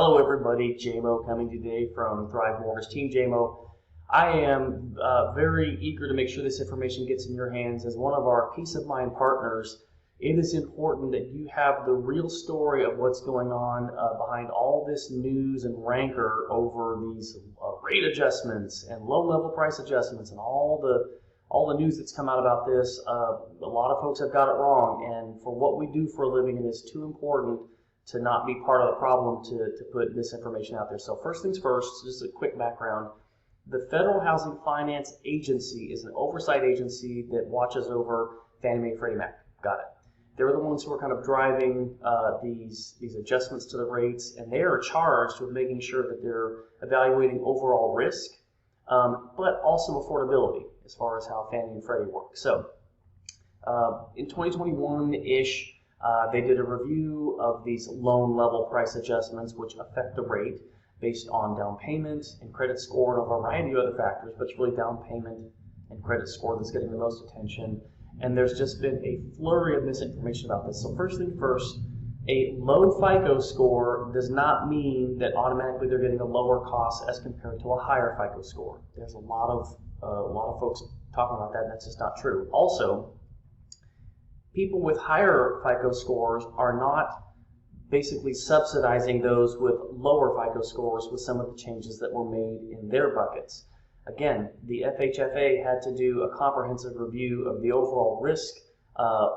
Hello everybody, JMO coming today from Thrive Mortgage Team JMO. I am very eager to make sure this information gets in your hands. As one of our peace of mind partners, it is important that you have the real story of what's going on behind all this news and rancor over these rate adjustments and low level price adjustments and all the news that's come out about this. A lot of folks have got it wrong, and for what we do for a living, it is too important to not be part of the problem to put this information out there. So first things first, just a quick background. The Federal Housing Finance Agency is an oversight agency that watches over Fannie Mae, Freddie Mac. Got it. They're the ones who are kind of driving these adjustments to the rates, and they are charged with making sure that they're evaluating overall risk, but also affordability as far as how Fannie and Freddie work. So in 2021-ish, they did a review of these loan level price adjustments, which affect the rate based on down payment and credit score and a variety of other factors, but it's really down payment and credit score that's getting the most attention. And there's just been a flurry of misinformation about this. So first thing first, a low FICO score does not mean that automatically they're getting a lower cost as compared to a higher FICO score. There's a lot of folks talking about that, and that's just not true. Also, people with higher FICO scores are not basically subsidizing those with lower FICO scores with some of the changes that were made in their buckets. Again, the FHFA had to do a comprehensive review of the overall risk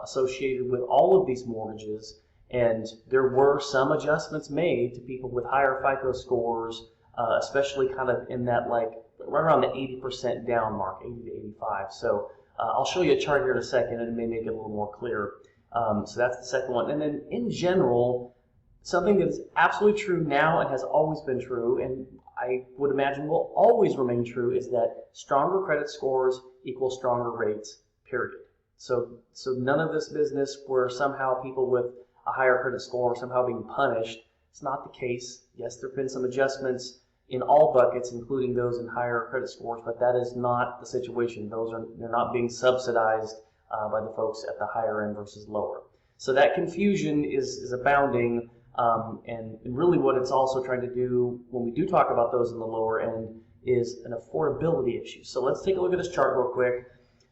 associated with all of these mortgages, and there were some adjustments made to people with higher FICO scores, especially kind of in that right around the 80% down mark, 80 to 85. So I'll show you a chart here in a second, and it may make it a little more clear. So that's the second one. And then in general, something that is absolutely true now and has always been true, and I would imagine will always remain true, is that stronger credit scores equal stronger rates, period. So none of this business where somehow people with a higher credit score are somehow being punished. It's not the case. Yes, there have been some adjustments in all buckets, including those in higher credit scores, but that is not the situation. They're not being subsidized by the folks at the higher end versus lower. So that confusion is abounding, and really what it's also trying to do when we do talk about those in the lower end is an affordability issue. So let's take a look at this chart real quick.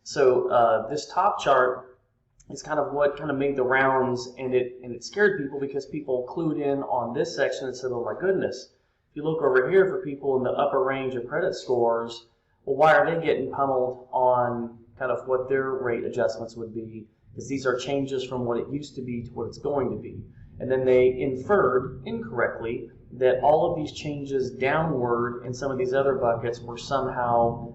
So this top chart is kind of what kind of made the rounds, and it scared people because people clued in on this section and said, oh my goodness, if you look over here for people in the upper range of credit scores, well, why are they getting pummeled on kind of what their rate adjustments would be? Because these are changes from what it used to be to what it's going to be. And then they inferred incorrectly that all of these changes downward in some of these other buckets were somehow,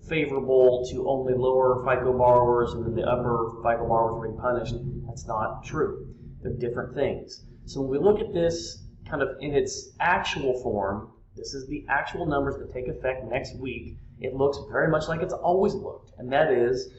favorable to only lower FICO borrowers, and then the upper FICO borrowers were being punished. That's not true. They're different things. So when we look at this kind of in its actual form, this is the actual numbers that take effect next week. It looks very much like it's always looked, and that is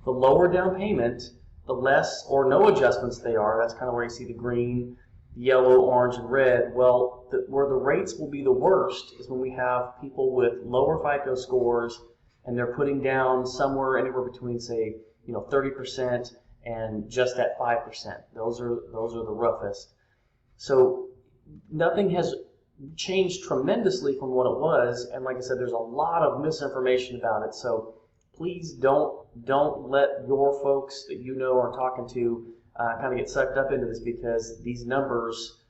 the lower down payment, the less or no adjustments they are. That's kind of where you see the green, yellow, orange, and red. Well, where the rates will be the worst is when we have people with lower FICO scores and they're putting down somewhere anywhere between, say, 30% and just at 5%. Those are the roughest. So nothing has changed tremendously from what it was, and like I said, there's a lot of misinformation about it. So please don't let your folks that you know are talking to kind of get sucked up into this, because these numbers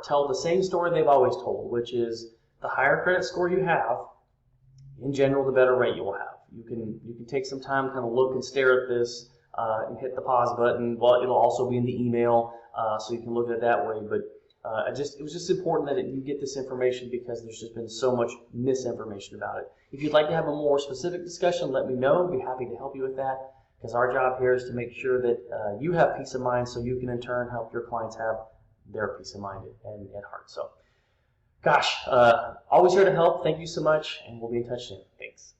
tell the same story they've always told, which is the higher credit score you have, in general, the better rate you will have. You can take some time to kind of look and stare at this and hit the pause button. Well, it'll also be in the email, so you can look at it that way. But it was just important that you get this information, because there's just been so much misinformation about it. If you'd like to have a more specific discussion, let me know. I'd be happy to help you with that, because our job here is to make sure that you have peace of mind, so you can in turn help your clients have their peace of mind and heart. So, gosh, always here to help. Thank you so much, and we'll be in touch soon. Thanks.